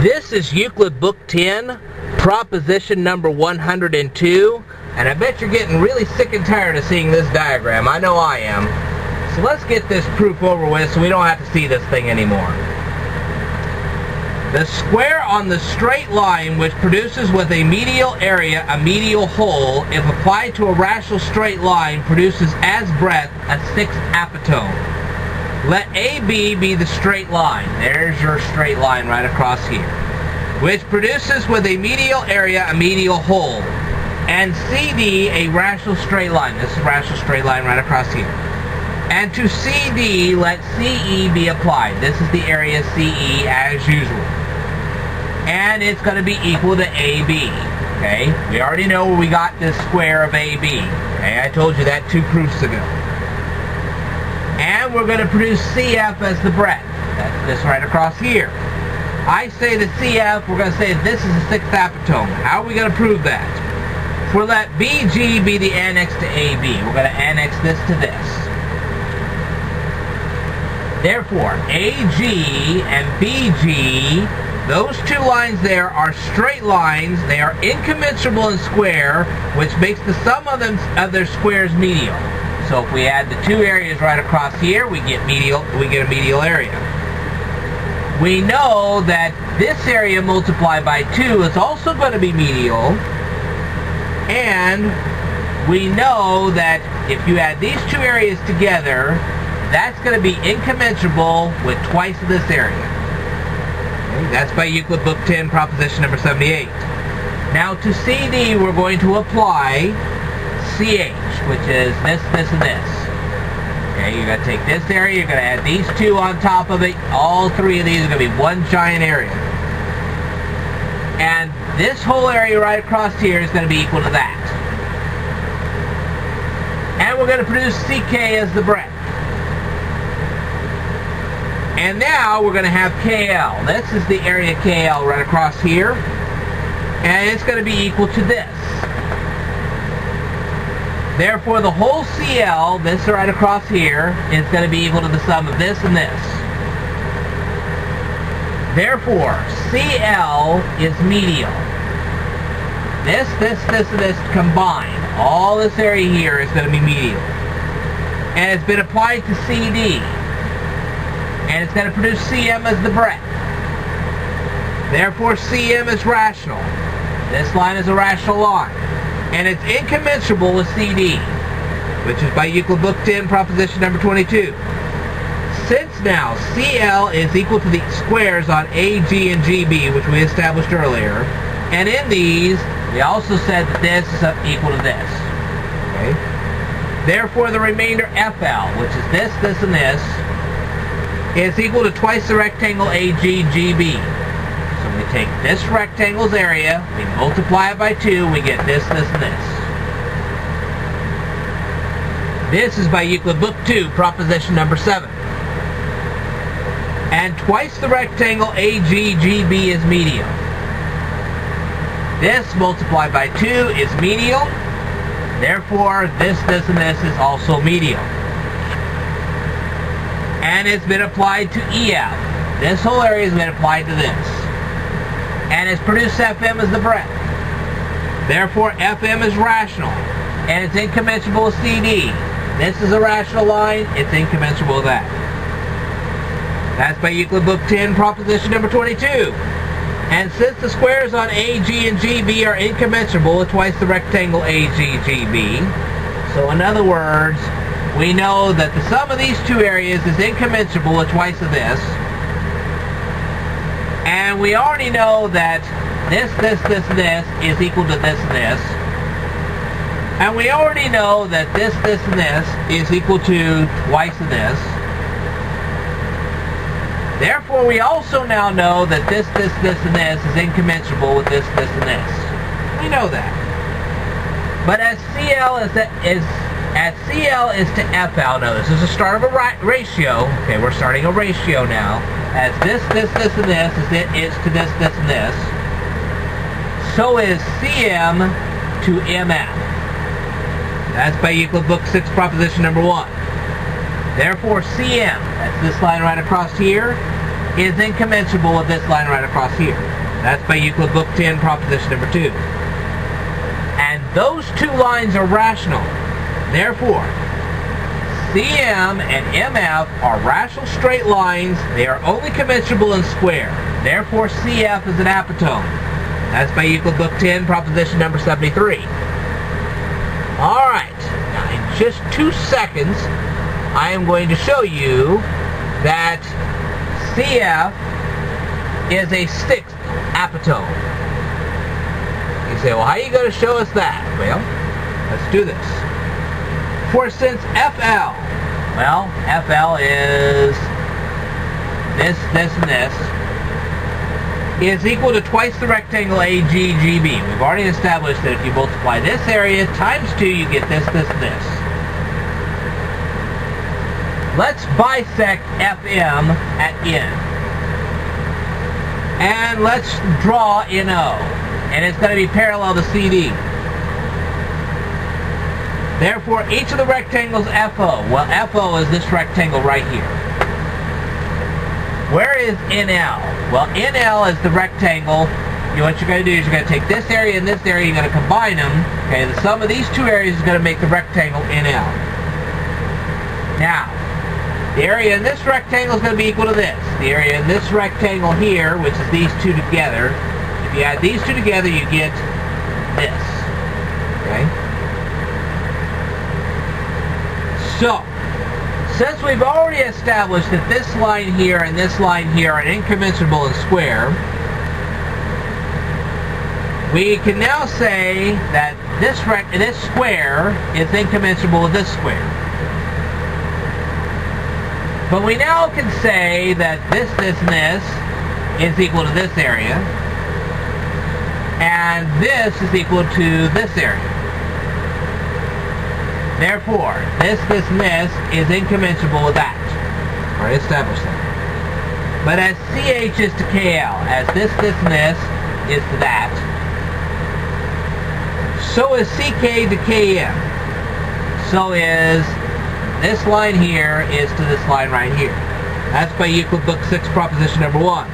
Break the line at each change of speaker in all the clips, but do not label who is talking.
This is Euclid Book 10, proposition number 102, and I bet you're getting really sick and tired of seeing this diagram. I know I am. So let's get this proof over with so we don't have to see this thing anymore. The square on the straight line which produces with a medial area a medial hole, if applied to a rational straight line, produces as breadth a sixth apotome. Let AB be the straight line. There's your straight line right across here, which produces with a medial area a medial hole, and CD a rational straight line. This is a rational straight line right across here. And to CD, let CE be applied. This is the area CE as usual. And it's going to be equal to AB. Okay? We already know where we got this square of AB. Okay? I told you that 2 proofs ago. And we're going to produce CF as the breadth. That's this right across here. I say the CF, we're going to say this is the sixth apotome. How are we going to prove that? We'll let BG be the annex to AB. We're going to annex this to this. Therefore, AG and BG, those 2 lines there are straight lines. They are incommensurable in square, which makes the sum of them of their squares medial. So if we add the 2 areas right across here, we get a medial area. We know that this area multiplied by 2 is also going to be medial. And we know that if you add these 2 areas together, that's going to be incommensurable with twice of this area. Okay, that's by Euclid Book 10, proposition number 78. Now to CD, we're going to apply CH, which is this, this, and this. Okay, you're going to take this area, you're going to add these 2 on top of it. All 3 of these are going to be one giant area. And this whole area right across here is going to be equal to that. And we're going to produce CK as the breadth. And now we're going to have KL. This is the area KL right across here. And it's going to be equal to this. Therefore, the whole CL, this right across here, is going to be equal to the sum of this and this. Therefore, CL is medial. This, and this combined. All this area here is going to be medial. And it's been applied to CD. And it's going to produce CM as the breadth. Therefore, CM is rational. This line is a rational line. And it's incommensurable with CD, which is by Euclid Book 10, proposition number 22. Since now CL is equal to the squares on AG and GB, which we established earlier, and in these, we also said that this is equal to this. Okay? Therefore, the remainder FL, which is this, this, and this, is equal to twice the rectangle AGGB. So we take this rectangle's area, we multiply it by 2, we get this, this, and this. This is by Euclid Book 2, proposition number 7. And twice the rectangle AGGB is medial. This multiplied by 2 is medial. Therefore, this, and this is also medial. And it's been applied to EF. This whole area has been applied to this. And it's produced FM as the breadth. Therefore, FM is rational. And it's incommensurable with CD. This is a rational line. It's incommensurable with that. That's by Euclid Book 10, proposition number 22. And since the squares on AG and GB are incommensurable with twice the rectangle AGGB, so in other words, we know that the sum of these 2 areas is incommensurable with twice of this. And we already know that this, and this is equal to this and this. And we already know that this, and this is equal to twice of this. Therefore, we also now know that this, and this is incommensurable with this, and this. We know that. But as CL is to FL, now this is the start of a ratio. Okay, we're starting a ratio now. As this, and this is to this, and this. So is CM to MF. That's by Euclid Book 6, proposition number 1. Therefore, CM, that's this line right across here, is incommensurable with this line right across here. That's by Euclid Book 10, proposition number 2. And those two lines are rational. Therefore, CM and MF are rational straight lines. They are only commensurable in square. Therefore, CF is an apotome. That's by Euclid Book 10, proposition number 73. Alright, now in just 2 seconds, I am going to show you that CF is a sixth apotome. You say, well, how are you going to show us that? Well, let's do this. For since FL, well, FL is this, and this, is equal to twice the rectangle AGGB. We've already established that if you multiply this area times 2, you get this, and this. Let's bisect FM at N. And let's draw NO. And it's going to be parallel to CD. Therefore, each of the rectangles FO. Well, FO is this rectangle right here. Where is NL? Well, NL is the rectangle. What you're going to do is you're going to take this area and this area, you're going to combine them. Okay, the sum of these two areas is going to make the rectangle NL. Now, the area in this rectangle is going to be equal to this. The area in this rectangle here, which is these two together, if you add these two together, you get this. Okay? So, since we've already established that this line here and this line here are incommensurable in square, we can now say that this square is incommensurable with this square. But we now can say that this, and this is equal to this area, and this is equal to this area. Therefore, this, and this is incommensurable with that. Already established that. But as CH is to KL, as this, and this is to that, so is CK to KM. So is this line here is to this line right here. That's by Euclid Book 6, proposition number 1.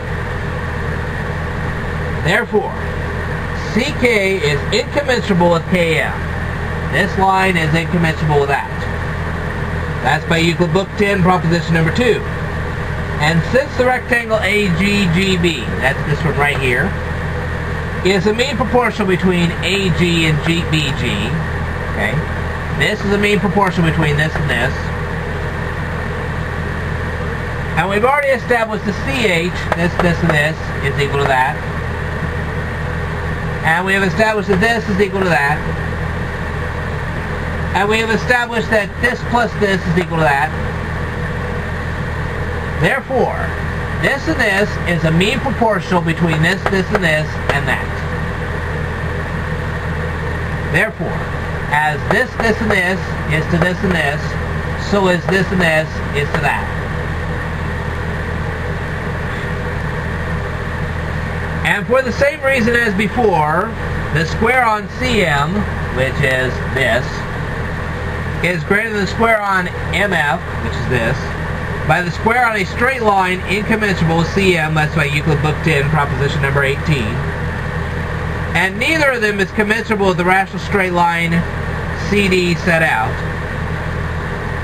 Therefore, CK is incommensurable with KM. This line is incommensurable with that. That's by Euclid Book 10, proposition number 2. And since the rectangle AGGB, that's this one right here, is a mean proportional between AG and BG, okay, this is a mean proportional between this and this, and we've already established the CH, this, and this, is equal to that, and we have established that this is equal to that, and we have established that this plus this is equal to that. Therefore, this and this is a mean proportional between this, and this, and that. Therefore, as this, and this is to this and this, so is this and this is to that. And for the same reason as before, the square on CM, which is this, is greater than the square on MF, which is this, by the square on a straight line incommensurable with CM, that's by Euclid Book 10, proposition number 18. And neither of them is commensurable with the rational straight line CD set out.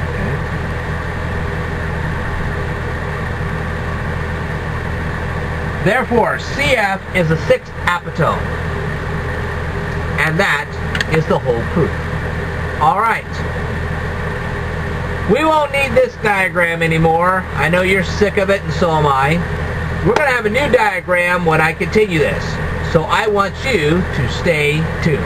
Okay. Therefore, CF is a sixth apotome. And that is the whole proof. Alright. We won't need this diagram anymore. I know you're sick of it, and so am I. We're going to have a new diagram when I continue this. So I want you to stay tuned.